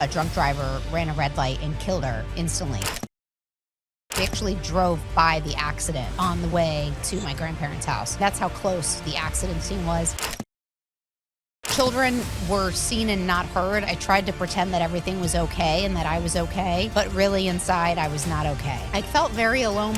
A drunk driver ran a red light and killed her instantly. We actually drove by the accident on the way to my grandparents' house. That's how close the accident scene was. Children were seen and not heard. I tried to pretend that everything was okay and that I was okay, but really inside I was not okay. I felt very alone.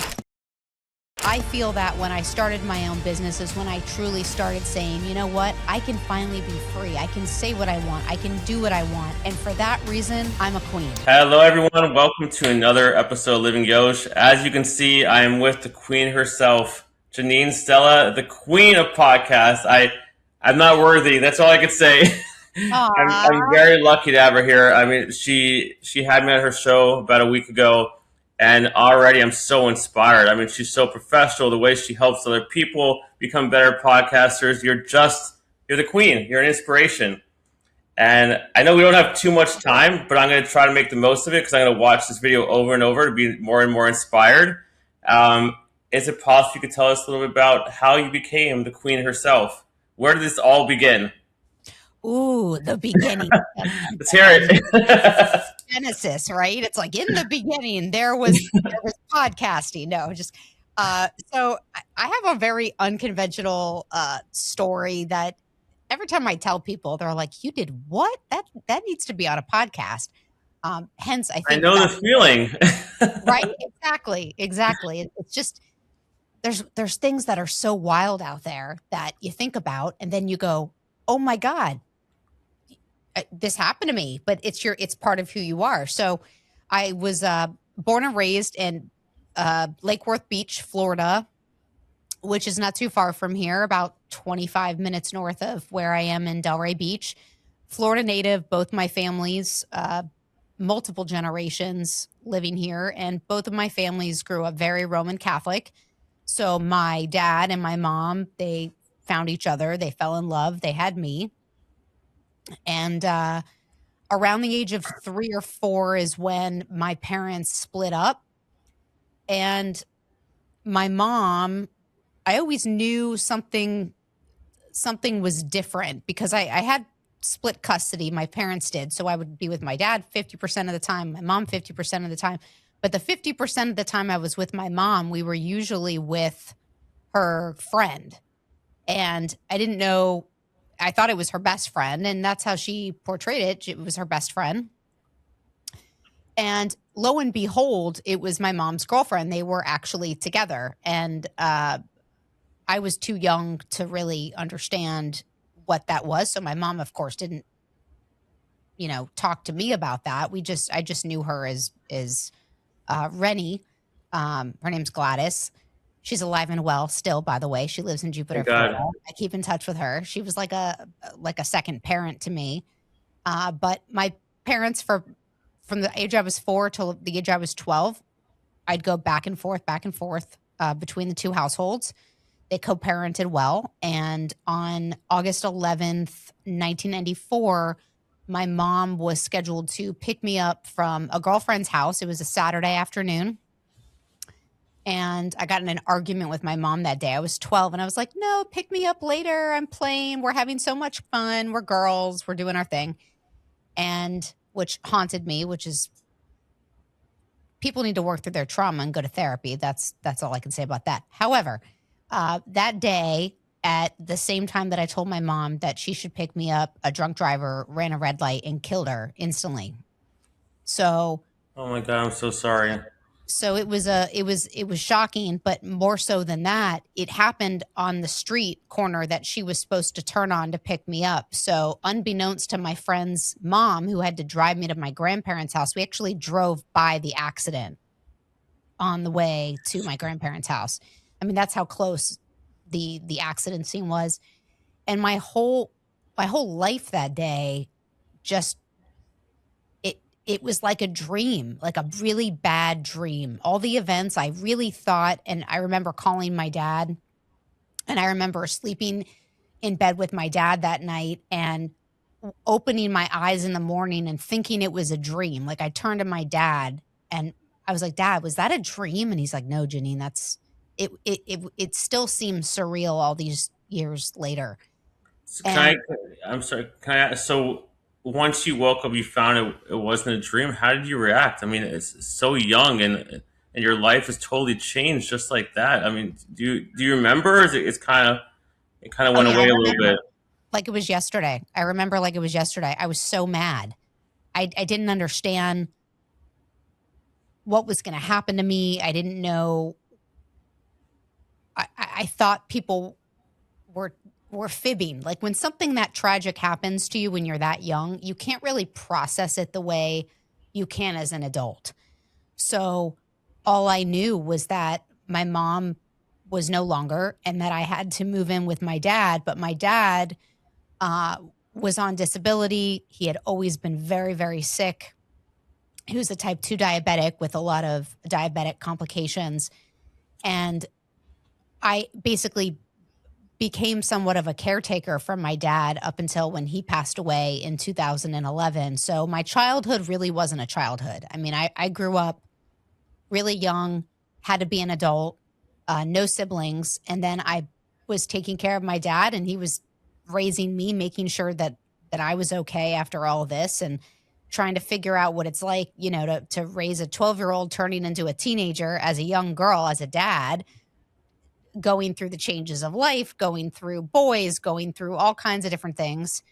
I feel that when I started my own business is when I truly started saying, you know what, I can finally be free. I can say what I want. I can do what I want. And for that reason, I'm a queen. Hello, everyone. Welcome to another episode of LivingYosh. As you can see, I am with the queen herself, Janine Stella, the queen of podcasts. I'm not worthy. That's all I could say. I'm very lucky to have her here. I mean, she had me at her show about a week ago, and already I'm so inspired. I mean, she's so professional. The way she helps other people become better podcasters. You're the queen. You're an inspiration. And I know we don't have too much time, but I'm going to try to make the most of it because I'm going to watch this video over and over to be more and more inspired. Is it possible you could tell us a little bit about how you became the queen herself? Where did this all begin? Ooh, the beginning. Let's hear it. Genesis, right? It's like in the beginning there was podcasting. No, just so I have a very unconventional story that every time I tell people, they're like, "You did what? That needs to be on a podcast." Hence, I think I know the feeling. Right? Exactly. It's just there's things that are so wild out there that you think about, and then you go, "Oh my God, this happened to me." But it's part of who you are. So, I was born and raised in Lake Worth Beach, Florida, which is not too far from here, about 25 minutes north of where I am in Delray Beach. Florida native, both my families, multiple generations living here, and both of my families grew up very Roman Catholic. So my dad and my mom, they found each other, they fell in love, they had me. And around the age of 3 or 4 is when my parents split up. And my mom, I always knew something was different because I had split custody. My parents did. So I would be with my dad 50% of the time, my mom 50% of the time. But the 50% of the time I was with my mom, we were usually with her friend. And I didn't know, I thought it was her best friend. And that's how she portrayed it. It was her best friend. And lo and behold, it was my mom's girlfriend. They were actually together. And I was too young to really understand what that was. So my mom, of course, didn't, talk to me about that. I just knew her as Rennie. Her name's Gladys. She's alive and well still, by the way. She lives in Jupiter, Florida. I keep in touch with her. She was like a second parent to me. But my parents, from the age I was 4 till the age I was 12, I'd go back and forth between the two households. They co-parented well. And on August 11th, 1994, my mom was scheduled to pick me up from a girlfriend's house. It was a Saturday afternoon. And I got in an argument with my mom that day. I was 12 and I was like, "No, pick me up later. I'm playing. We're having so much fun. We're girls. We're doing our thing." And which haunted me, which is people need to work through their trauma and go to therapy. That's all I can say about that. However, that day, at the same time that I told my mom that she should pick me up, a drunk driver ran a red light and killed her instantly. So, Oh my God, I'm so sorry. So it was shocking, but more so than that, it happened on the street corner that she was supposed to turn on to pick me up. So unbeknownst to my friend's mom, who had to drive me to my grandparents' house, we actually drove by the accident on the way to my grandparents' house. I mean, that's how close the accident scene was. And my whole life that day just it was like a dream, like a really bad dream. All the events I really thought, and I remember calling my dad, and I remember sleeping in bed with my dad that night and opening my eyes in the morning and thinking it was a dream. Like I turned to my dad and I was like, "Dad, was that a dream?" And he's like, "No, Janine, that's it. It still seems surreal all these years later." I'm sorry. Can I ask? So once you woke up, you found it wasn't a dream. How did you react? I mean, it's so young, and your life is totally changed just like that. I mean, do you remember? Or is it, it's kind of it kind of Oh went yeah, I away a little remember bit. like it was yesterday. I remember like it was yesterday. I was so mad. I didn't understand what was going to happen to me. I didn't know. I thought people were were fibbing. Like when something that tragic happens to you when you're that young, you can't really process it the way you can as an adult. So all I knew was that my mom was no longer and that I had to move in with my dad. But my dad uh, was on disability. He had always been very, very sick. He was a type 2 diabetic with a lot of diabetic complications. And I basically became somewhat of a caretaker from my dad up until when he passed away in 2011. So my childhood really wasn't a childhood. I mean, I grew up really young, had to be an adult, no siblings. And then I was taking care of my dad and he was raising me, making sure that I was okay after all of this and trying to figure out what it's like, to raise a 12-year-old turning into a teenager as a young girl, as a dad, going through the changes of life, going through boys, going through all kinds of different things.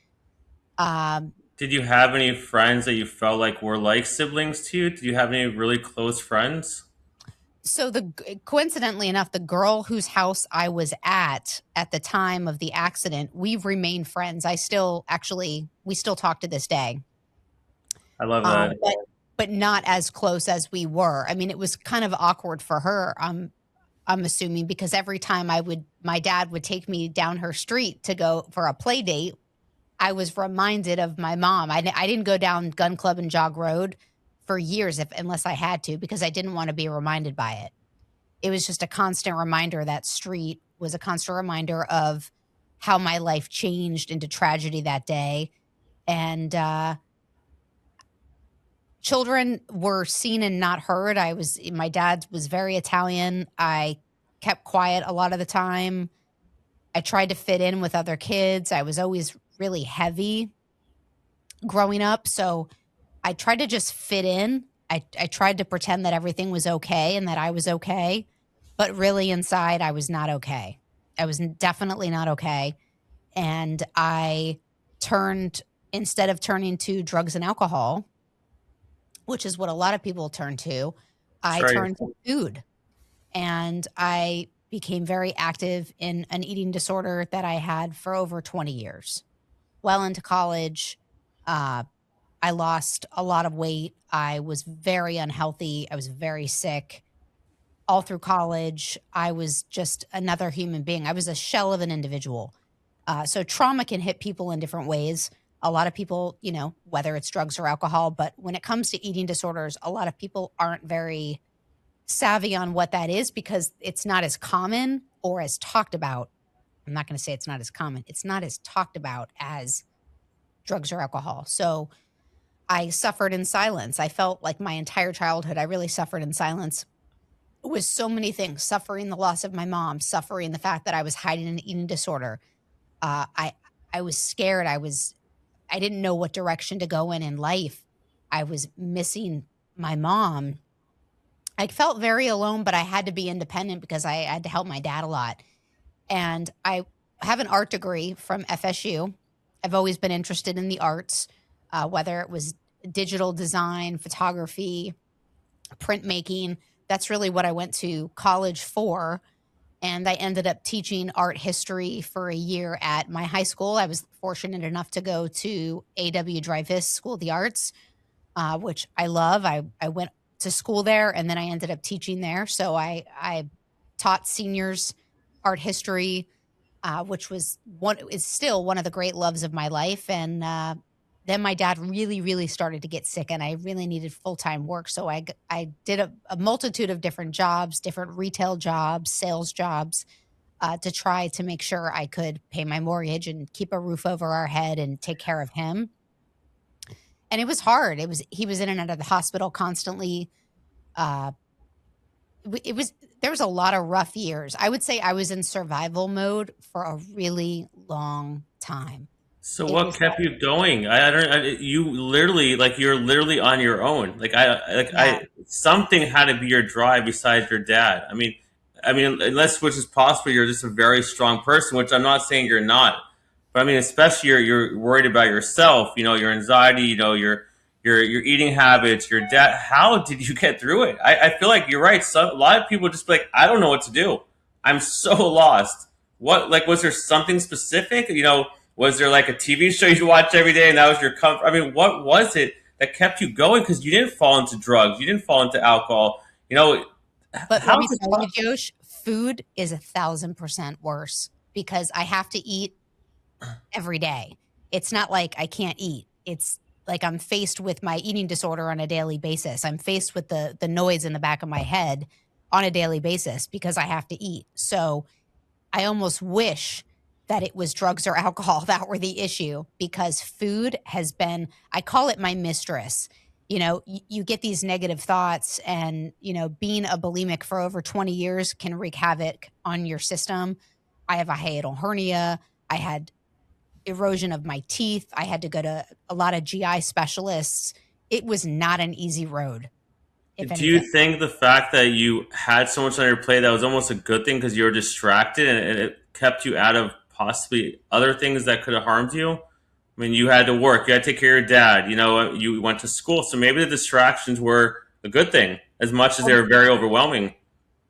Um, Did you have any friends that you felt like were like siblings to you? Did you have any really close friends? so coincidentally enough, the girl whose house I was at the time of the accident, we've remained friends. We still talk to this day. I love Um, that. but but not as close as we were. I mean, it was kind of awkward for her. I'm assuming because every time my dad would take me down her street to go for a play date, I was reminded of my mom. I didn't go down Gun Club and Jog Road for years, unless I had to, because I didn't want to be reminded by it. It was just a constant reminder. That street was a constant reminder of how my life changed into tragedy that day. And children were seen and not heard. My dad was very Italian. I kept quiet a lot of the time. I tried to fit in with other kids. I was always really heavy growing up. So I tried to just fit in. I tried to pretend that everything was okay and that I was okay. But really inside, I was not okay. I was definitely not okay. And instead of turning to drugs and alcohol, which is what a lot of people turn to, That's I right. turned to food. And I became very active in an eating disorder that I had for over 20 years. Well into college, uh, I lost a lot of weight. I was very unhealthy. I was very sick. All through college, I was just another human being. I was a shell of an individual. So trauma can hit people in different ways. A lot of people, whether it's drugs or alcohol, but when it comes to eating disorders, a lot of people aren't very savvy on what that is because it's not as common or as talked about. I'm not going to say it's not as common. It's not as talked about as drugs or alcohol. So I suffered in silence. I felt like my entire childhood, I really suffered in silence with so many things, suffering the loss of my mom, suffering the fact that I was hiding an eating disorder. Uh, I, I was scared. I didn't know what direction to go in life. I was missing my mom. I felt very alone, but I had to be independent because I had to help my dad a lot. And I have an art degree from FSU. I've always been interested in the arts, whether it was digital design, photography, printmaking. That's really what I went to college for. And I ended up teaching art history for a year at my high school. I was fortunate enough to go to A.W. Dreyfus School of the Arts, which I love. I went to school there and then I ended up teaching there. So I taught seniors art history, which is still one of the great loves of my life. And then my dad really, really started to get sick, and I really needed full time work. So I did a multitude of different jobs, different retail jobs, sales jobs, to try to make sure I could pay my mortgage and keep a roof over our head and take care of him. And it was hard. He was in and out of the hospital constantly. Uh, there was a lot of rough years. I would say I was in survival mode for a really long time. So It what was kept like, you going? I don't. You literally, like, you're literally on your own. yeah, something had to be your drive besides your dad. I mean, unless which is possible, you're just a very strong person, which I'm not saying you're not. But I mean, especially you're worried about yourself. You know, your anxiety. You know, your eating habits. Your dad. How did you get through it? I feel like you're right. So a lot of people just be like, I don't know what to do. I'm so lost. What, like, was there something specific? You know, was there like a TV show you watch every day and that was your comfort? I mean, what was it that kept you going? Because you didn't fall into drugs, you didn't fall into alcohol. You know, but let how's me it tell you, possible? Josh, food is 1,000% worse because I have to eat every day. It's not like I can't eat. It's like I'm faced with my eating disorder on a daily basis. I'm faced with the noise in the back of my head on a daily basis because I have to eat. So I almost wish that it was drugs or alcohol that were the issue because food has been, I call it my mistress. You know, you get these negative thoughts, and, you know, being a bulimic for over 20 years can wreak havoc on your system. I have a hiatal hernia. I had erosion of my teeth. I had to go to a lot of GI specialists. It was not an easy road, if Do you anything. think the fact that you had so much on your plate that was almost a good thing because you were distracted and it kept you out of possibly other things that could have harmed you? I mean, you had to work, you had to take care of your dad, you know, you went to school. So maybe the distractions were a good thing as much as they were very overwhelming.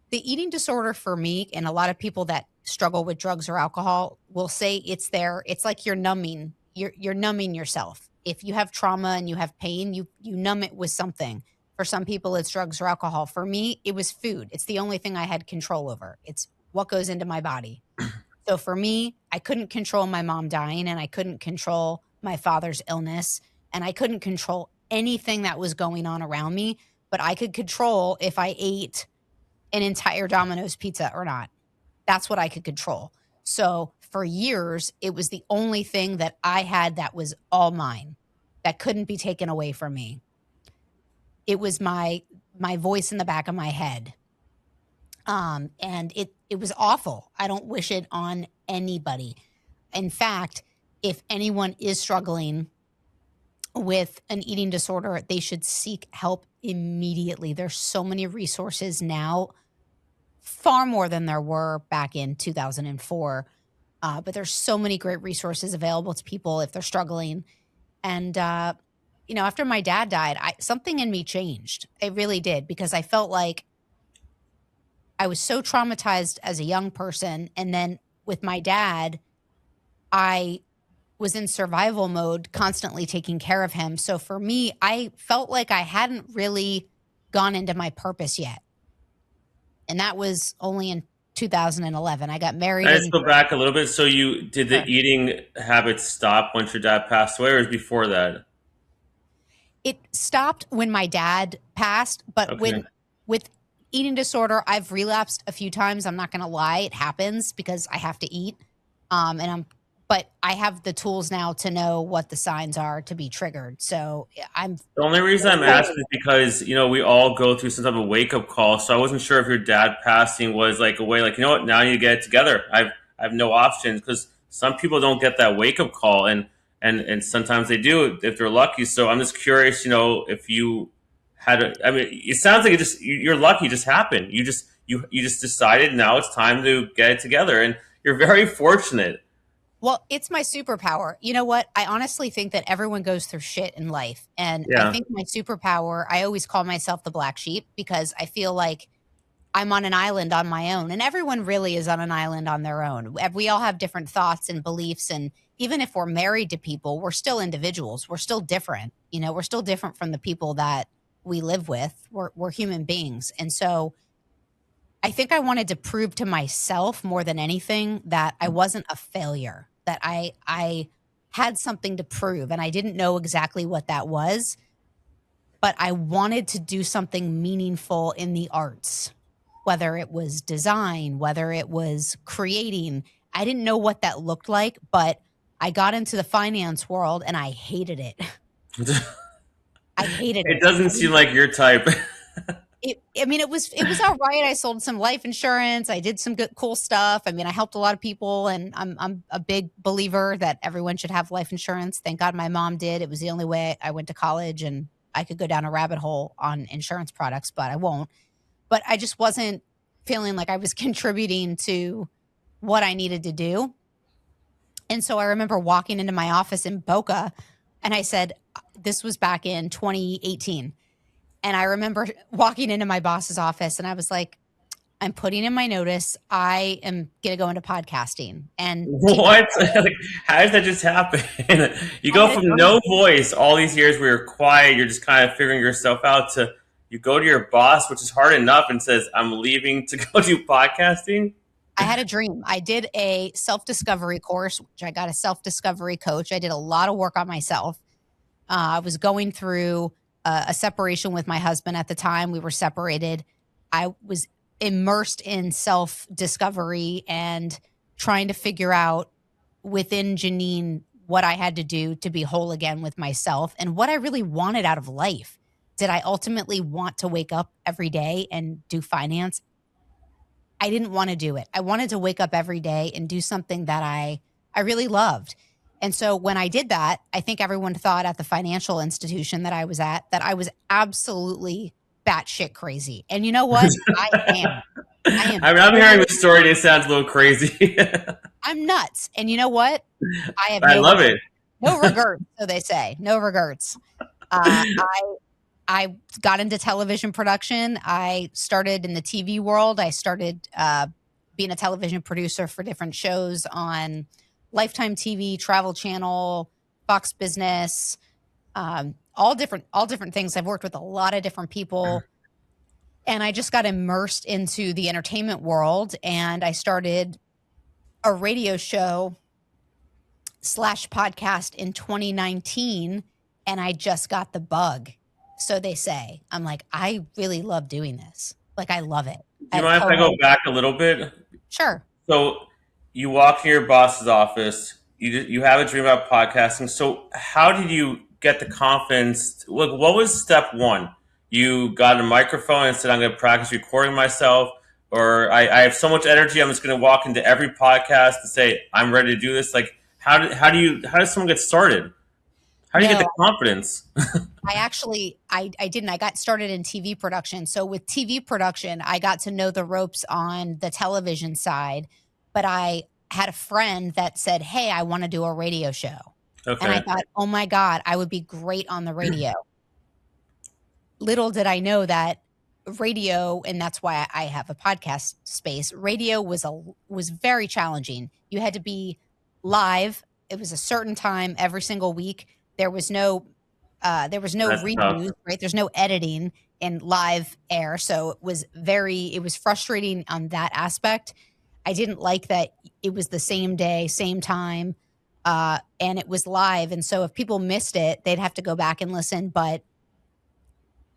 The eating disorder for me, and a lot of people that struggle with drugs or alcohol will say it's like you're numbing yourself. If you have trauma and you have pain, you numb it with something. For some people it's drugs or alcohol. For me, it was food. It's the only thing I had control over. It's what goes into my body. So for me, I couldn't control my mom dying, and I couldn't control my father's illness, and I couldn't control anything that was going on around me, but I could control if I ate an entire Domino's pizza or not. That's what I could control. So for years, it was the only thing that I had that was all mine, that couldn't be taken away from me. It was my voice in the back of my head. And it was awful. I don't wish it on anybody. In fact, if anyone is struggling with an eating disorder, they should seek help immediately. There's so many resources now, far more than there were back in 2004. But there's so many great resources available to people if they're struggling. And, you know, after my dad died, something in me changed. It really did, because I felt like I was so traumatized as a young person. And then with my dad, I was in survival mode, constantly taking care of him. So for me, I felt like I hadn't really gone into my purpose yet. And that was only in 2011. I got married I just in. go back a little bit. So you did the Sure. eating habits stop once your dad passed away, or was it before that? It stopped when my dad passed, but Okay. when with eating disorder, I've relapsed a few times. I'm not going to lie, it happens because I have to eat. And but I have the tools now to know what the signs are to be triggered. So I'm The only reason I'm asking is because, you know, we all go through some type of wake up call. So I wasn't sure if your dad passing was like a way, like, you know what, now you get it together. I have no options, because some people don't get that wake up call, and sometimes they do if they're lucky. So I'm just curious, you know, if you had a, I mean, it sounds like you're lucky, it just happened. You just decided now it's time to get it together, and you're very fortunate. Well, it's my superpower. You know what? I honestly think that everyone goes through shit in life. And I Yeah. think my superpower, I always call myself the black sheep because I feel like I'm on an island on my own. And everyone really is on an island on their own. We all have different thoughts and beliefs. And even if we're married to people, we're still individuals. We're still different. You know, we're still different from the people that we live with. We're human beings. And so I think I wanted to prove to myself more than anything that I wasn't a failure, that I had something to prove, and I didn't know exactly what that was, but I wanted to do something meaningful in the arts, whether it was design, whether it was creating. I didn't know what that looked like, but I got into the finance world and I hated it. I hated It it. doesn't seem like your type. it was all right. I sold some life insurance. I did some good, cool stuff. I mean, I helped a lot of people, and I'm a big believer that everyone should have life insurance. Thank God my mom did. It was the only way I went to college, and I could go down a rabbit hole on insurance products, but I won't. But I just wasn't feeling like I was contributing to what I needed to do. And so I remember walking into my office in Boca, and I said, this was back in 2018. And I remember walking into my boss's office, and I was like, I'm putting in my notice. I am going to go into podcasting. And what? Like, how does that just happen? You go from no voice all these years where you're quiet, you're just kind of figuring yourself out, to you go to your boss, which is hard enough, and says, I'm leaving to go do podcasting. I had a dream. I did a self-discovery course, which I got a self-discovery coach. I did a lot of work on myself. I was going through a separation with my husband at the time. We were separated. I was immersed in self-discovery and trying to figure out within Janine what I had to do to be whole again with myself and what I really wanted out of life. Did I ultimately want to wake up every day and do finance? I didn't want to do it. I wanted to wake up every day and do something that I really loved. And so when I did that, I think everyone thought at the financial institution that I was at that I was absolutely batshit crazy. And you know what? I am. I mean, I'm hearing the story and it sounds a little crazy. I'm nuts. And you know what? I love it. No regrets, so they say. No regrets. I got into television production. I started in the TV world. I started being a television producer for different shows on Lifetime TV, Travel Channel, Fox Business, all different things. I've worked with a lot of different people, and I just got immersed into the entertainment world. And I started a radio show / podcast in 2019, and I just got the bug. So they say. I'm like, I really love doing this. Like, I love it. Do you mind if I go back a little bit? Sure. So you walk in your boss's office. You have a dream about podcasting. So how did you get the confidence? Look, what was step one? You got a microphone and said, I'm going to practice recording myself, or I have so much energy, I'm just going to walk into every podcast and say, I'm ready to do this. Like, how does someone get started? How do you get the confidence? I didn't. I got started in TV production. So with TV production, I got to know the ropes on the television side, but I had a friend that said, hey, I want to do a radio show. Okay. And I thought, oh my God, I would be great on the radio. Little did I know that radio, and that's why I have a podcast space, radio was very challenging. You had to be live. It was a certain time every single week. There was no reuse, right? There's no editing in live air. So it was frustrating on that aspect. I didn't like that it was the same day, same time, and it was live. And so if people missed it, they'd have to go back and listen. But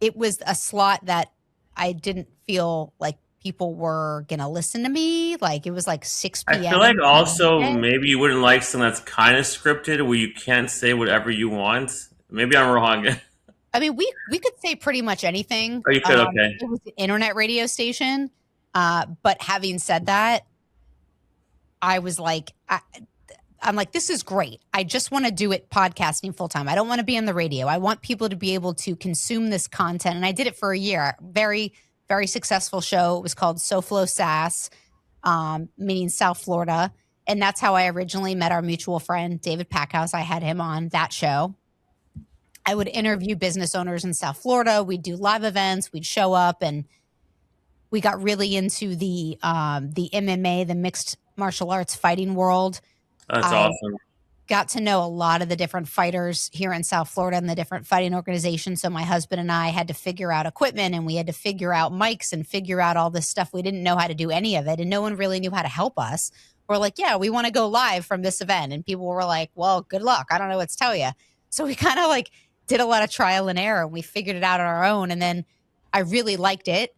it was a slot that I didn't feel like people were going to listen to me. Like, it was like 6 p.m. I feel like also maybe you wouldn't like something that's kind of scripted where you can't say whatever you want. Maybe I'm wrong. I mean, we could say pretty much anything. Oh, you could? Okay. It was an internet radio station. But having said that, I was like, I'm like, this is great. I just want to do it podcasting full time. I don't want to be on the radio. I want people to be able to consume this content. And I did it for a year. Very, very successful show. It was called SoFlo SAS, meaning South Florida. And that's how I originally met our mutual friend, David Packhouse. I had him on that show. I would interview business owners in South Florida. We'd do live events. We'd show up, and we got really into the MMA, the mixed martial arts fighting world. That's awesome. Got to know a lot of the different fighters here in South Florida and the different fighting organizations. So my husband and I had to figure out equipment, and we had to figure out mics and figure out all this stuff. We didn't know how to do any of it, and no one really knew how to help us. We're like, yeah, we want to go live from this event. And people were like, well, good luck. I don't know what to tell you. So we kind of like did a lot of trial and error, and we figured it out on our own. And then I really liked it.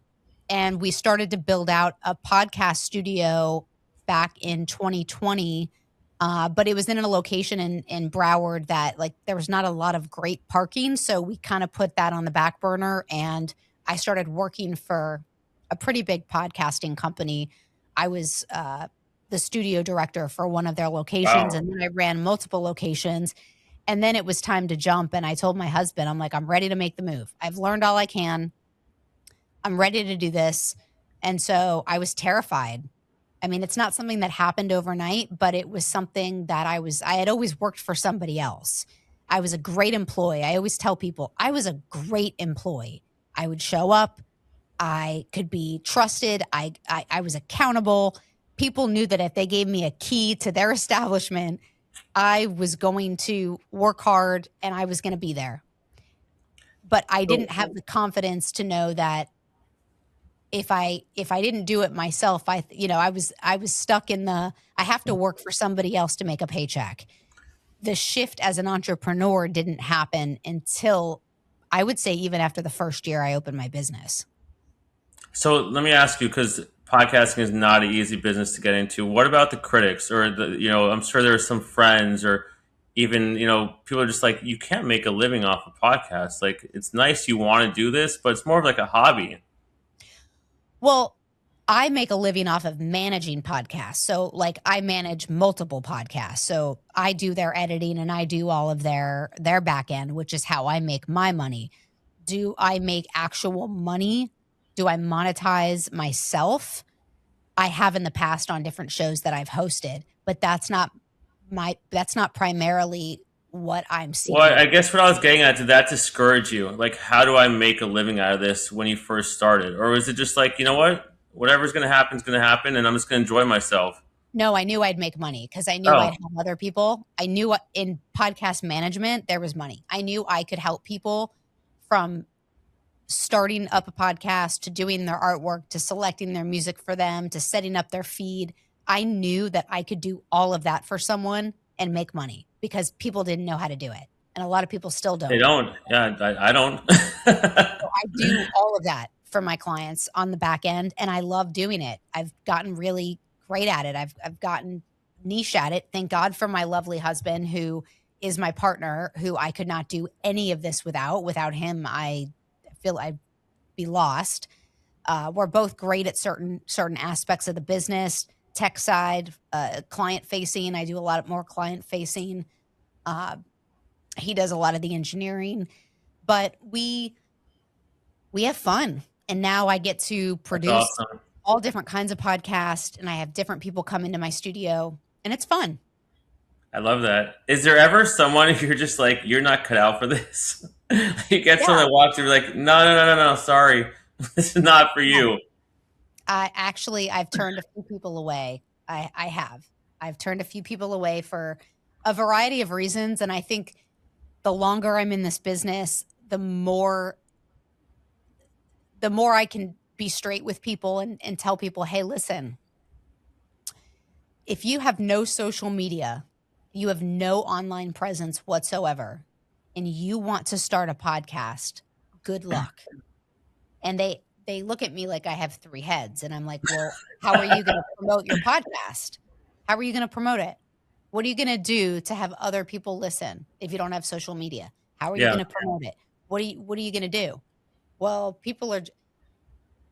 And we started to build out a podcast studio back in 2020. But it was in a location in Broward that, like, there was not a lot of great parking. So we kind of put that on the back burner, and I started working for a pretty big podcasting company. I was the studio director for one of their locations, Wow. and then I ran multiple locations. And then it was time to jump. And I told my husband, I'm like, I'm ready to make the move. I've learned all I can. I'm ready to do this. And so I was terrified. I mean, it's not something that happened overnight, but it was something that I had always worked for somebody else. I was a great employee. I always tell people I was a great employee. I would show up. I could be trusted. I was accountable. People knew that if they gave me a key to their establishment, I was going to work hard and I was going to be there. But I didn't have the confidence to know that if I didn't do it myself, I was stuck in I have to work for somebody else to make a paycheck. The shift as an entrepreneur didn't happen until, I would say, even after the first year I opened my business. So let me ask you, because podcasting is not an easy business to get into. What about the critics, or I'm sure there are some friends, or even people are just like, you can't make a living off a podcast. Like, it's nice you want to do this, but it's more of like a hobby. Well, I make a living off of managing podcasts. So like I manage multiple podcasts. So I do their editing and I do all of their back end, which is how I make my money. Do I make actual money? Do I monetize myself? I have in the past on different shows that I've hosted, but that's not primarily what I'm seeing. Well, I guess what I was getting at, did that discourage you? Like, how do I make a living out of this when you first started? Or was it just like, you know what? Whatever's going to happen is going to happen, and I'm just going to enjoy myself? No, I knew I'd make money because I knew I'd help other people. I knew in podcast management, there was money. I knew I could help people from starting up a podcast to doing their artwork, to selecting their music for them, to setting up their feed. I knew that I could do all of that for someone and make money because people didn't know how to do it. And a lot of people still don't. They don't. Yeah, I don't. So I do all of that for my clients on the back end, and I love doing it. I've gotten really great at it. I've gotten niche at it. Thank God for my lovely husband, who is my partner, who I could not do any of this without. Without him, I feel I'd be lost. We're both great at certain aspects of the business, tech side, client facing. I do a lot more client facing. He does a lot of the engineering, but we have fun. And now I get to produce all different kinds of podcasts, and I have different people come into my studio, and it's fun. I love that. Is there ever someone if you're just like, you're not cut out for this? You get someone that walks through like, no, sorry. This is not for you. I've turned a few people away. I've turned a few people away for a variety of reasons. And I think the longer I'm in this business, the more I can be straight with people and tell people, hey, listen, if you have no social media, you have no online presence whatsoever, and you want to start a podcast, good luck. And they look at me like I have three heads. And I'm like, well, how are you going to promote your podcast? How are you going to promote it? What are you going to do to have other people listen if you don't have social media? How are you going to promote it? What are you going to do? Well, people are,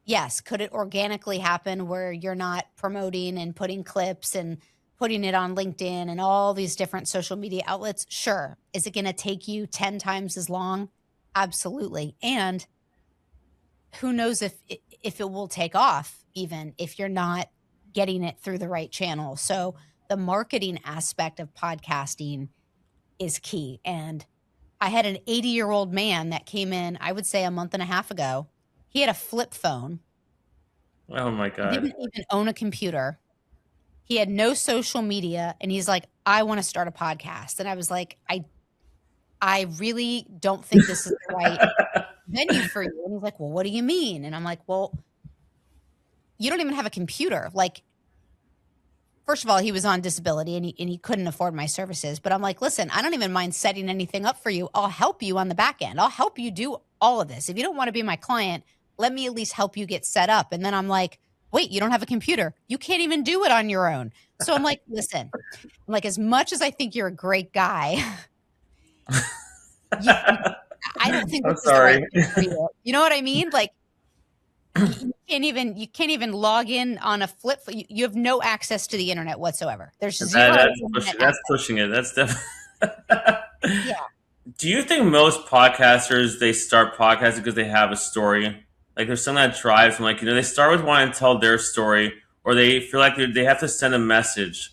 yes, could it organically happen where you're not promoting and putting clips and putting it on LinkedIn and all these different social media outlets? Sure. Is it going to take you 10 times as long? Absolutely. And who knows if it will take off, even if you're not getting it through the right channel. So the marketing aspect of podcasting is key. And I had an 80-year-old man that came in, I would say a month and a half ago. He had a flip phone. Oh my God. He didn't even own a computer. He had no social media. And he's like, I want to start a podcast. And I was like, I really don't think this is the right venue for you. And he's like, well, what do you mean? And I'm like, well, you don't even have a computer. Like, first of all, he was on disability and he couldn't afford my services. But I'm like, listen, I don't even mind setting anything up for you. I'll help you on the back end. I'll help you do all of this. If you don't want to be my client, let me at least help you get set up. And then I'm like, wait, you don't have a computer. You can't even do it on your own. So I'm like, listen, I'm like, as much as I think you're a great guy, I don't think this is the right thing for you. You know what I mean? Like, You can't even log in on a flip. You have no access to the internet whatsoever. There's zero internet That's access. pushing it. That's definitely. Yeah. Do you think most podcasters they start podcasting because they have a story? Like there's something that drives them. Like they start with wanting to tell their story, or they feel like they have to send a message.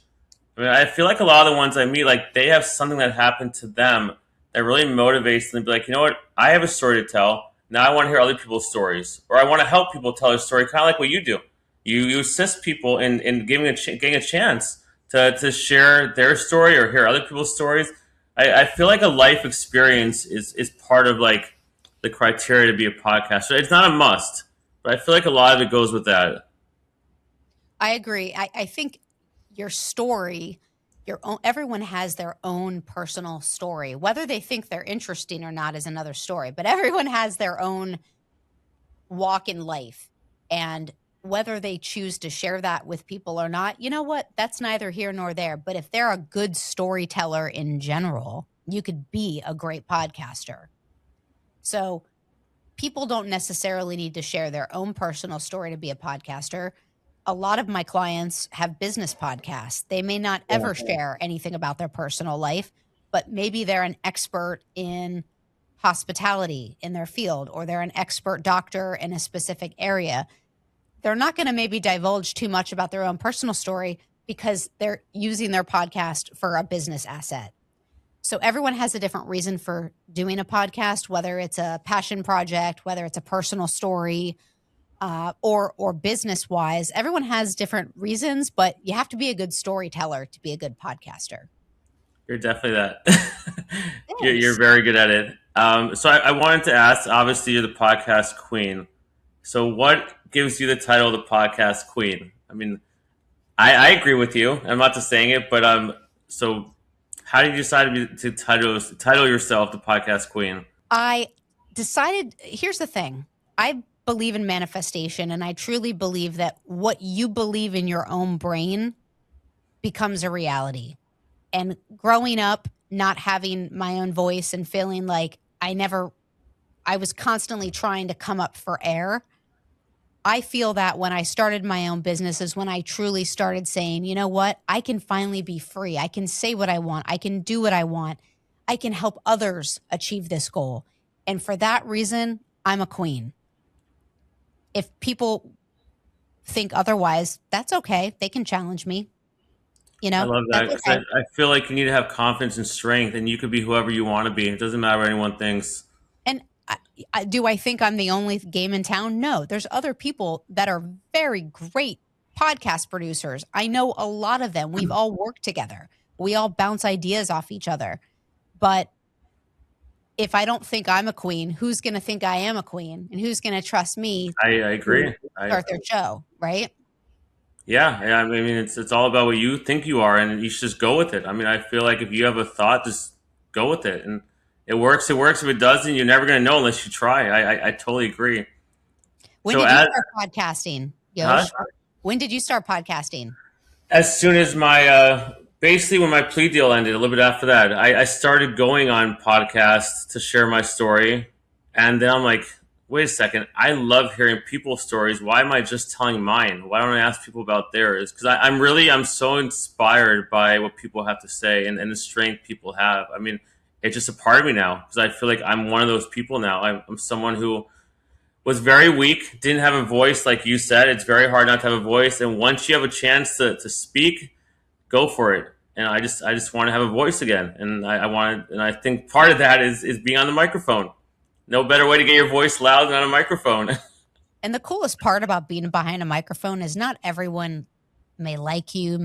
I mean, I feel like a lot of the ones I meet, like they have something that happened to them that really motivates them to be like, you know what, I have a story to tell. Now I want to hear other people's stories, or I want to help people tell their story, kind of like what you do. You assist people in getting a chance to share their story or hear other people's stories. I feel like a life experience is part of like the criteria to be a podcaster. It's not a must, but I feel like a lot of it goes with that. I agree. I think your story, everyone has their own personal story. Whether they think they're interesting or not is another story, but everyone has their own walk in life. And whether they choose to share that with people or not, you know what? That's neither here nor there. But if they're a good storyteller in general, you could be a great podcaster. So people don't necessarily need to share their own personal story to be a podcaster. A lot of my clients have business podcasts. They may not ever share anything about their personal life, but maybe they're an expert in hospitality in their field, or they're an expert doctor in a specific area. They're not going to maybe divulge too much about their own personal story because they're using their podcast for a business asset. So everyone has a different reason for doing a podcast, whether it's a passion project, whether it's a personal story, or business wise. Everyone has different reasons, but you have to be a good storyteller to be a good podcaster. You're definitely that. You're very good at it. So I wanted to ask, obviously you're the podcast queen. So what gives you the title of the podcast queen? I mean, I agree with you. I'm not just saying it, but so how did you decide to title yourself the podcast queen? I decided, here's the thing. I believe in manifestation, and I truly believe that what you believe in your own brain becomes a reality. And growing up, not having my own voice and feeling like I was constantly trying to come up for air. I feel that when I started my own business is when I truly started saying, you know what, I can finally be free. I can say what I want. I can do what I want. I can help others achieve this goal. And for that reason, I'm a queen. If people think otherwise, that's okay. They can challenge me. You know, I love that. okay. I feel like you need to have confidence and strength, and you could be whoever you want to be. It doesn't matter what anyone thinks. And do I think I'm the only game in town? No, there's other people that are very great podcast producers. I know a lot of them. We've all worked together. We all bounce ideas off each other. But if I don't think I'm a queen, who's going to think I am a queen? And who's going to trust me? I agree. Start their show, right? Yeah, I mean, it's all about what you think you are, and you should just go with it. I mean, I feel like if you have a thought, just go with it, and it works. It works. If it doesn't, you're never going to know unless you try. I totally agree. When did you start podcasting, Yosh? Huh? When did you start podcasting? As soon as my basically when my plea deal ended, a little bit after that, I started going on podcasts to share my story, and then I'm like, wait a second, I love hearing people's stories. Why am I just telling mine? Why don't I ask people about theirs? Because I'm so inspired by what people have to say and the strength people have. I mean, it's just a part of me now because I feel like I'm one of those people now. I'm someone who was very weak, didn't have a voice, like you said. It's very hard not to have a voice. And once you have a chance to speak, go for it. And I just want to have a voice again. And I think part of that is being on the microphone. No better way to get your voice loud than on a microphone. And the coolest part about being behind a microphone is not everyone may like you.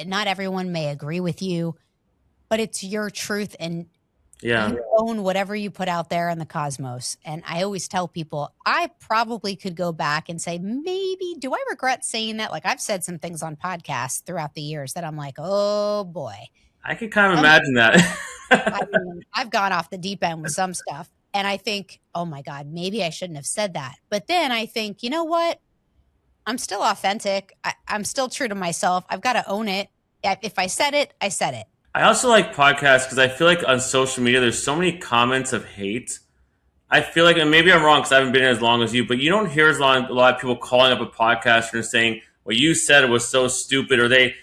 Not everyone may agree with you, but it's your truth, and you own whatever you put out there in the cosmos. And I always tell people, I probably could go back and say, maybe, do I regret saying that? Like, I've said some things on podcasts throughout the years that I'm like, oh boy. I can kind of imagine that. I mean, I've gone off the deep end with some stuff. And I think, oh my God, maybe I shouldn't have said that. But then I think, you know what? I'm still authentic. I'm still true to myself. I've got to own it. If I said it, I said it. I also like podcasts because I feel like on social media, there's so many comments of hate. I feel like, and maybe I'm wrong because I haven't been here as long as you, but you don't hear a lot of people calling up a podcaster and saying what you said was so stupid, or they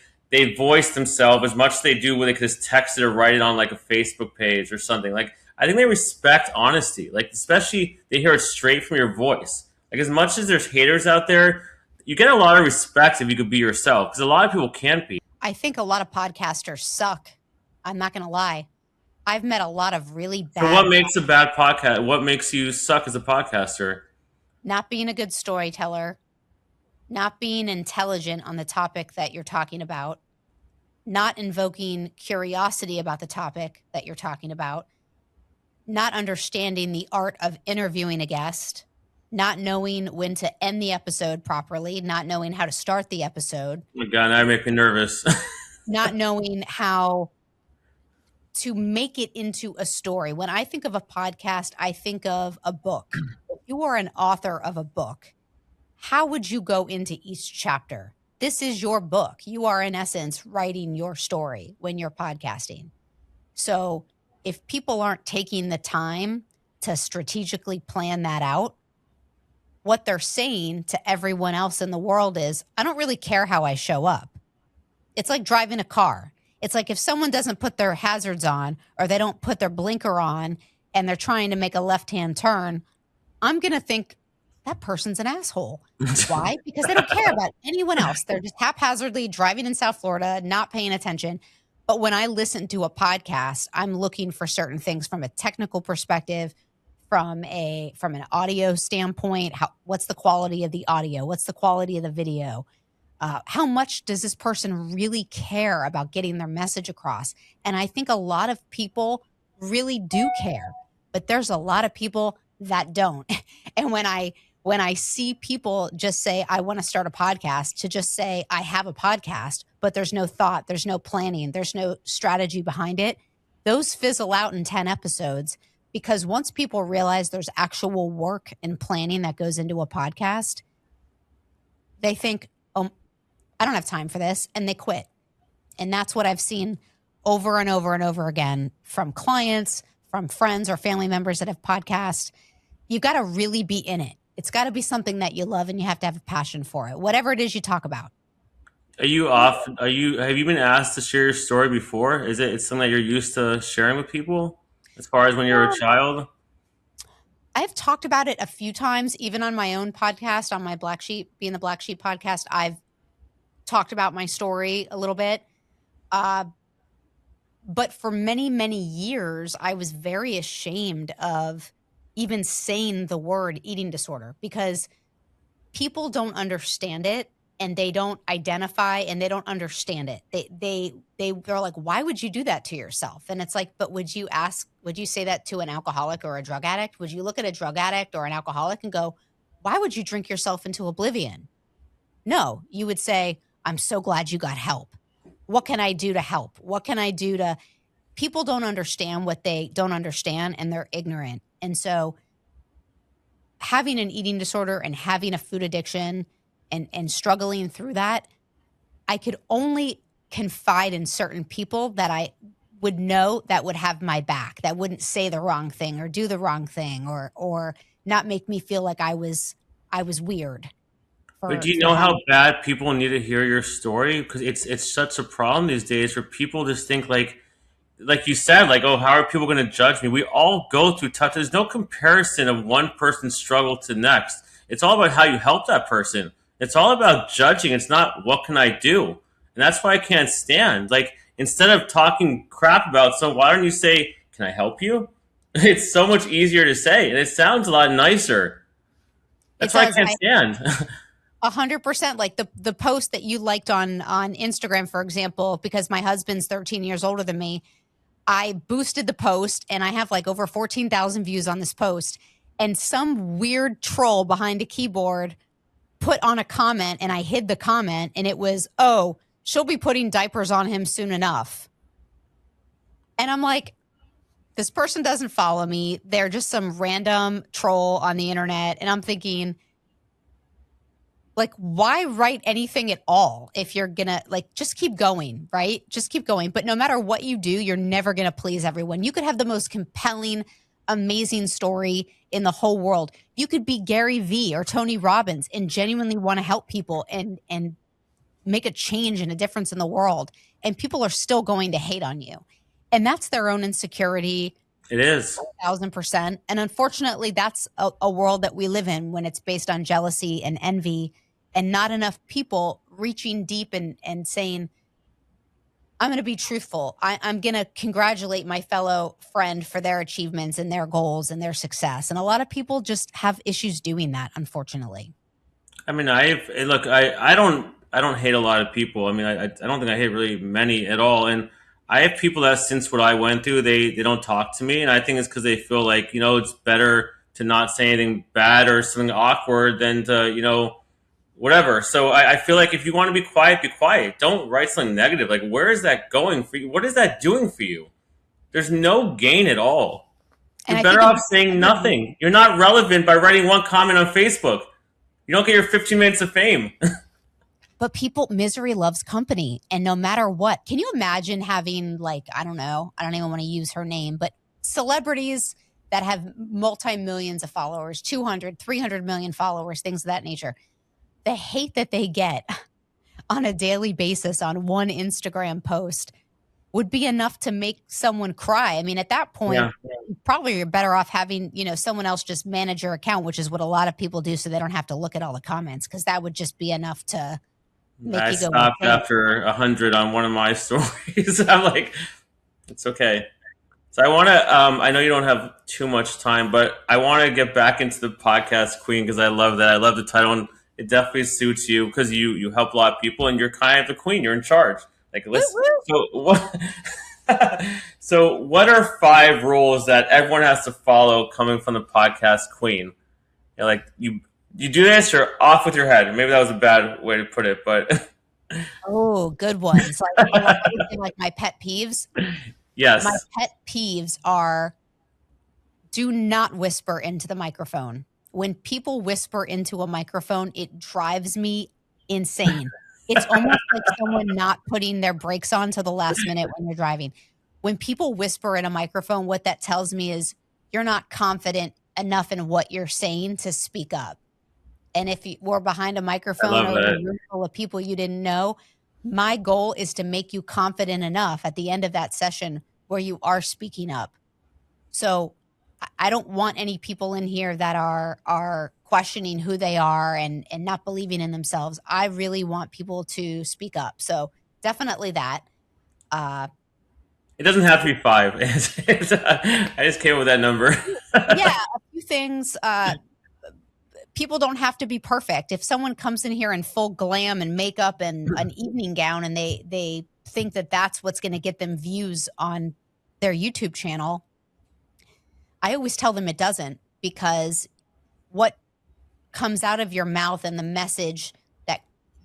voice themselves as much as they do when they could just text it or write it on like a Facebook page or something. Like I think they respect honesty, like especially they hear it straight from your voice. Like as much as there's haters out there, you get a lot of respect if you could be yourself because a lot of people can't be. I think a lot of podcasters suck. I'm not going to lie. I've met a lot of really bad. So what makes a bad podcast? What makes you suck as a podcaster? Not being a good storyteller, not being intelligent on the topic that you're talking about, not invoking curiosity about the topic that you're talking about, not understanding the art of interviewing a guest, not knowing when to end the episode properly, not knowing how to start the episode. Oh my God, that makes me nervous. Not knowing how to make it into a story. When I think of a podcast, I think of a book. If you are an author of a book, how would you go into each chapter? This is your book. You are, in essence, writing your story when you're podcasting. So if people aren't taking the time to strategically plan that out, what they're saying to everyone else in the world is, I don't really care how I show up. It's like driving a car. It's like if someone doesn't put their hazards on or they don't put their blinker on and they're trying to make a left-hand turn, I'm going to think that person's an asshole. Why? Because they don't care about anyone else. They're just haphazardly driving in South Florida, not paying attention. But when I listen to a podcast, I'm looking for certain things from a technical perspective, from an audio standpoint. What's the quality of the audio? What's the quality of the video? How much does this person really care about getting their message across? And I think a lot of people really do care, but there's a lot of people that don't. And when I see people just say, I want to start a podcast, to just say, I have a podcast, but there's no thought, there's no planning, there's no strategy behind it, those fizzle out in 10 episodes. Because once people realize there's actual work and planning that goes into a podcast, they think, oh, I don't have time for this, and they quit. And that's what I've seen over and over and over again from clients, from friends or family members that have podcasts. You've got to really be in it. It's got to be something that you love, and you have to have a passion for it, whatever it is you talk about. Have you been asked to share your story before? It's something that you're used to sharing with people as far as when you're a child? I've talked about it a few times, even on my own podcast, on my Being the Black Sheep podcast. I've talked about my story a little bit. But for many, many years, I was very ashamed of even saying the word eating disorder because people don't understand it and they don't identify and they don't understand it. They're like, why would you do that to yourself? And it's like, but would you say that to an alcoholic or a drug addict? Would you look at a drug addict or an alcoholic and go, why would you drink yourself into oblivion? No, you would say, I'm so glad you got help. What can I do to help? What can I do to... People don't understand what they don't understand, and they're ignorant. And so having an eating disorder and having a food addiction and struggling through that, I could only confide in certain people that I would know that would have my back, that wouldn't say the wrong thing or do the wrong thing or not make me feel like I was weird. But do you know how bad people need to hear your story? Because it's such a problem these days where people just think like you said, like, oh, how are people going to judge me? We all go through tough. There's no comparison of one person's struggle to next. It's all about how you help that person. It's all about judging. It's not what can I do? And that's why I can't stand. Like, instead of talking crap about someone, why don't you say, can I help you? It's so much easier to say, and it sounds a lot nicer. That's why I can't stand. 100%. Like the post that you liked on Instagram, for example, because my husband's 13 years older than me, I boosted the post and I have like over 14,000 views on this post, and some weird troll behind a keyboard put on a comment and I hid the comment, and it was, oh, she'll be putting diapers on him soon enough. And I'm like, this person doesn't follow me. They're just some random troll on the internet. And I'm thinking, like, why write anything at all if you're gonna, like, just keep going, right? Just keep going. But no matter what you do, you're never gonna please everyone. You could have the most compelling amazing story in the whole world. You could be Gary Vee or Tony Robbins and genuinely want to help people and make a change and a difference in the world, and people are still going to hate on you. And that's their own insecurity. It is 1,000%. And unfortunately, that's a world that we live in when it's based on jealousy and envy, and not enough people reaching deep and saying, I'm going to be truthful. I'm going to congratulate my fellow friend for their achievements and their goals and their success. And a lot of people just have issues doing that, unfortunately. I mean, I don't hate a lot of people. I mean, I don't think I hate really many at all. And I have people that since what I went through, they don't talk to me. And I think it's because they feel like, it's better to not say anything bad or something awkward than to, whatever. So I feel like if you want to be quiet, be quiet. Don't write something negative. Like, where is that going for you? What is that doing for you? There's no gain at all. You're better off saying nothing. You're not relevant by writing one comment on Facebook. You don't get your 15 minutes of fame. But misery loves company. And no matter what, can you imagine having, like, I don't know, I don't even want to use her name, but celebrities that have multi-millions of followers, 200, 300 million followers, things of that nature. The hate that they get on a daily basis on one Instagram post would be enough to make someone cry. I mean, at that point, probably you're better off having, someone else just manage your account, which is what a lot of people do, so they don't have to look at all the comments, because that would just be enough to make you go. I stopped after 100 on one of my stories. I'm like, it's okay. So I want to, I know you don't have too much time, but I want to get back into the podcast queen, because I love that. I love the title, and it definitely suits you because you help a lot of people, and you're kind of the queen. You're in charge. Like, listen. So what? So what are 5 rules that everyone has to follow coming from the podcast queen? Like you do this, you're off with your head. Maybe that was a bad way to put it, but oh, good ones. Like my pet peeves. Yes. My pet peeves are: do not whisper into the microphone. When people whisper into a microphone, it drives me insane. It's almost like someone not putting their brakes on to the last minute when you're driving. When people whisper in a microphone, what that tells me is you're not confident enough in what you're saying to speak up. And if we're behind a microphone or a room full of people you didn't know, my goal is to make you confident enough at the end of that session where you are speaking up. So I don't want any people in here that are questioning who they are and not believing in themselves. I really want people to speak up. So definitely that. It doesn't have to be 5. I just came up with that number. Yeah, a few things. People don't have to be perfect. If someone comes in here in full glam and makeup and an evening gown, and they think that that's what's going to get them views on their YouTube channel, I always tell them it doesn't, because what comes out of your mouth and the message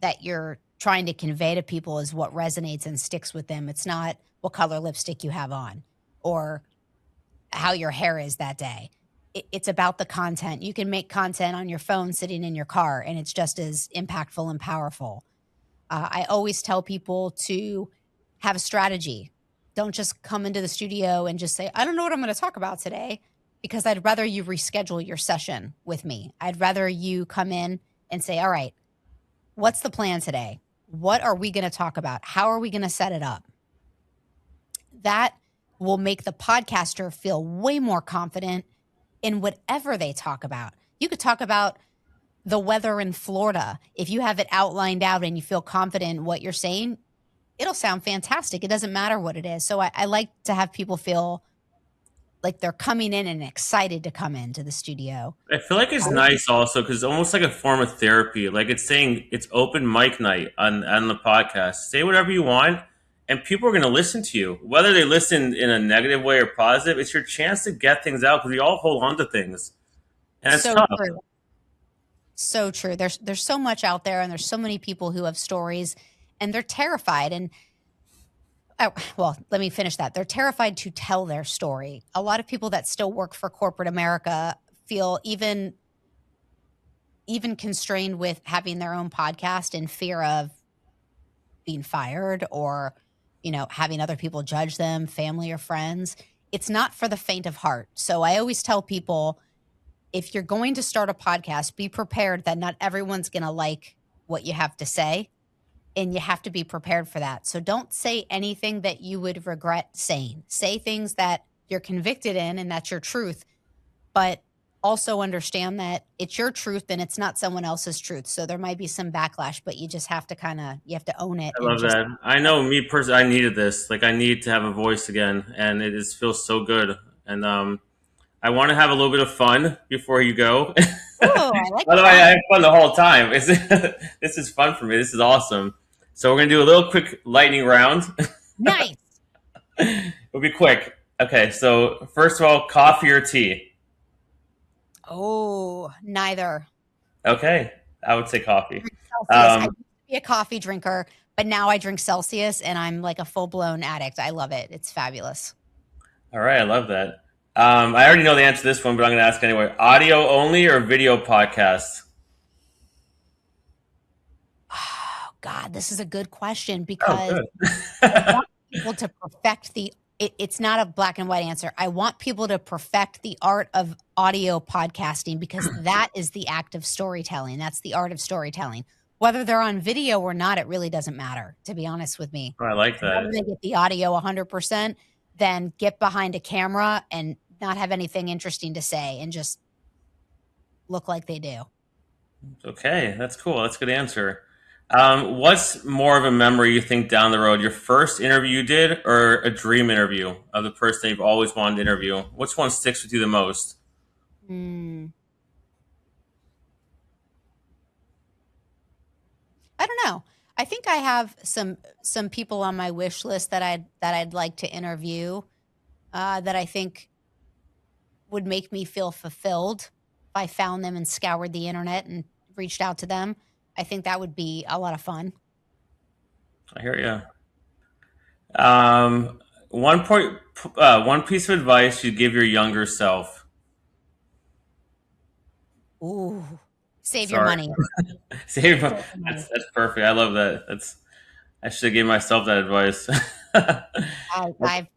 that you're trying to convey to people is what resonates and sticks with them. It's not what color lipstick you have on or how your hair is that day. It's about the content. You can make content on your phone sitting in your car, and it's just as impactful and powerful. I always tell people to have a strategy. Don't just come into the studio and just say, I don't know what I'm going to talk about today, because I'd rather you reschedule your session with me. I'd rather you come in and say, all right, what's the plan today? What are we going to talk about? How are we going to set it up? That will make the podcaster feel way more confident in whatever they talk about. You could talk about the weather in Florida. If you have it outlined out and you feel confident in what you're saying, it'll sound fantastic. It doesn't matter what it is. So I like to have people feel like they're coming in and excited to come into the studio. I feel like it's nice also because it's almost like a form of therapy. Like it's saying it's open mic night on the podcast. Say whatever you want, and people are going to listen to you. Whether they listen in a negative way or positive, it's your chance to get things out, because we all hold on to things. And it's so tough. True. So true. There's so much out there, and there's so many people who have stories, and they're terrified. And well, let me finish that. They're terrified to tell their story. A lot of people that still work for corporate America feel even constrained with having their own podcast in fear of being fired or, having other people judge them, family or friends. it's not for the faint of heart. So I always tell people, if you're going to start a podcast, be prepared that not everyone's going to like what you have to say, and you have to be prepared for that. So don't say anything that you would regret saying. Say things that you're convicted in and that's your truth, but also understand that it's your truth and it's not someone else's truth. So there might be some backlash, but you just have to you have to own it. I love that. I know me personally, I needed this. Like, I need to have a voice again, and it just feels so good. And I want to have a little bit of fun before you go. Oh, I like By the that. way, I have fun the whole time. This is fun for me. This is awesome. So we're going to do a little quick lightning round. Nice. It'll be quick. Okay, so first of all, coffee or tea? Oh, neither. Okay, I would say coffee. I used to be a coffee drinker, but now I drink Celsius and I'm like a full-blown addict. I love it. It's fabulous. All right, I love that. I already know the answer to this one, but I'm going to ask anyway. Audio only or video podcasts? Oh, God, this is a good question because good. I want people to perfect it's not a black and white answer. I want people to perfect the art of audio podcasting because that is the act of storytelling. That's the art of storytelling. Whether they're on video or not, it really doesn't matter, to be honest with me. Oh, I like that. Whether they get the audio 100%, then get behind a camera and not have anything interesting to say and just look like they do. Okay, that's cool. That's a good answer. What's more of a memory you think down the road? Your first interview you did or a dream interview of the person you've always wanted to interview? Which one sticks with you the most? I don't know. I think I have some people on my wish list that I'd like to interview that I think would make me feel fulfilled if I found them and scoured the internet and reached out to them. I think that would be a lot of fun. I hear you. One piece of advice you'd give your younger self. Ooh, save your money. Save your money. That's perfect. I love that. I should have given myself that advice.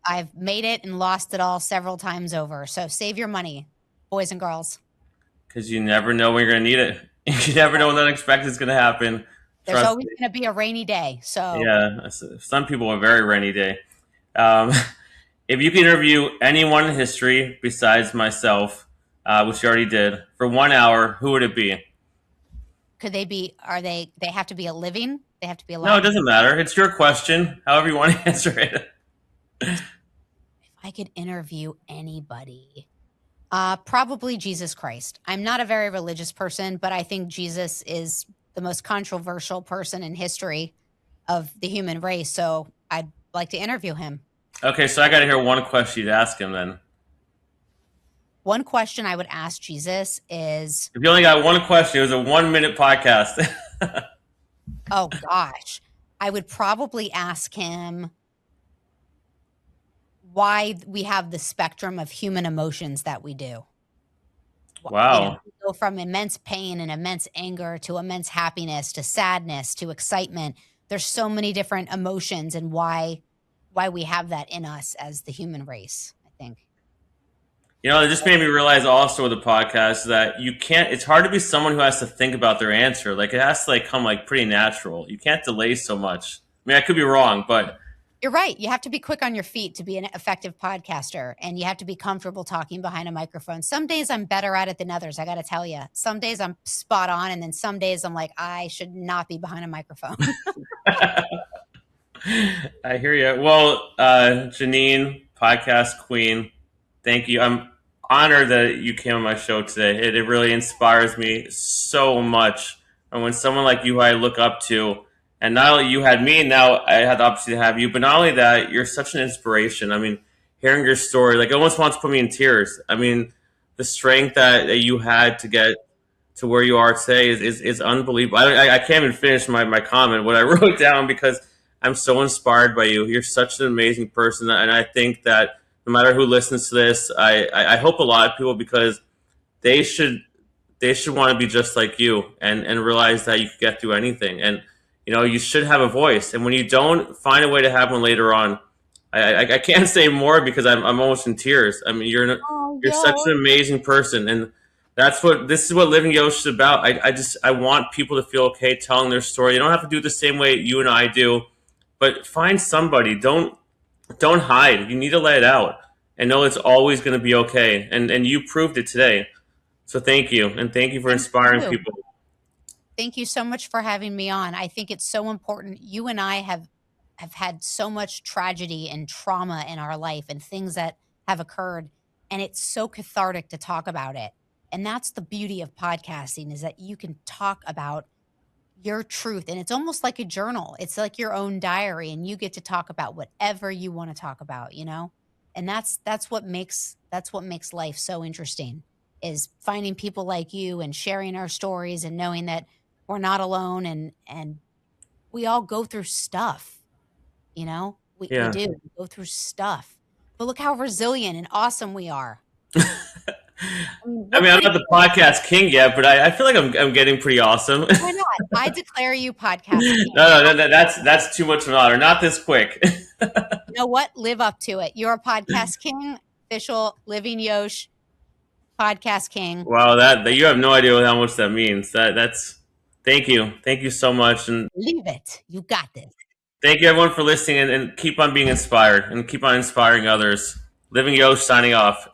I've made it and lost it all several times over. So save your money, boys and girls. Because you never know when you're going to need it. You never know when the unexpected is going to happen. There's always going to be a rainy day. So yeah, some people a very rainy day. If you could interview anyone in history besides myself, which you already did, for 1 hour, who would it be? Could they be? They have to be a living? They have to be alive? No, it doesn't matter. It's your question. However you want to answer it. If I could interview anybody, probably Jesus Christ. I'm not a very religious person, but I think Jesus is the most controversial person in history of the human race. So I'd like to interview him. Okay, so I got to hear one question you'd ask him then. One question I would ask Jesus is... If you only got one question, it was a 1 minute podcast. Oh, gosh. I would probably ask him why we have the spectrum of human emotions that we do. Wow. We go from immense pain and immense anger to immense happiness to sadness to excitement. There's so many different emotions and why we have that in us as the human race, I think. You know, it just made me realize also with the podcast that it's hard to be someone who has to think about their answer. Like, it has to come pretty natural. You can't delay so much. I mean, I could be wrong, but... You're right. You have to be quick on your feet to be an effective podcaster, and you have to be comfortable talking behind a microphone. Some days I'm better at it than others, I got to tell you. Some days I'm spot on, and then some days I'm like, I should not be behind a microphone. I hear you. Well, Janine, podcast queen, thank you. I'm honored that you came on my show today. It really inspires me so much. And when someone like you, who I look up to, and not only you had me, now I had the opportunity to have you, but not only that, you're such an inspiration. I mean, hearing your story, it almost wants to put me in tears. I mean, the strength that you had to get to where you are today is unbelievable. I can't even finish my comment, what I wrote down, because I'm so inspired by you. You're such an amazing person. And I think that no matter who listens to this, I hope a lot of people, because they should want to be just like you and realize that you can get through anything. And, you should have a voice. And when you don't, find a way to have one later on. I can't say more because I'm almost in tears. I mean, Oh, you're such an yo. amazing person, and this is what Living Yosh is about. I want people to feel okay telling their story. You don't have to do it the same way you and I do, but find somebody. Don't hide. You need to let it out and know it's always going to be okay. And you proved it today. So thank you, and thank you for Thank inspiring you. people. Thank you so much for having me on. I think it's so important. You and I have had so much tragedy and trauma in our life and things that have occurred, and it's so cathartic to talk about it. And that's the beauty of podcasting is that you can talk about your truth, and it's almost like a journal. It's like your own diary, and you get to talk about whatever you want to talk about, you know? And that's what makes life so interesting is finding people like you and sharing our stories and knowing that we're not alone and we all go through stuff, you know? We Yeah. do. We go through stuff. But look how resilient and awesome we are. I mean, I we're mean, I'm pretty not the good. podcast king yet, but I feel like I'm getting pretty awesome. Why not? I declare you podcast king. No, that's too much of an honor. Not this quick. You know what? Live up to it. You're a podcast king, official Living Yosh podcast king. Wow, that you have no idea how much that means. That's thank you so much, and Leave it. You got this. thank you everyone for listening, and keep on being inspired, and keep on inspiring others. Living Yosh signing off.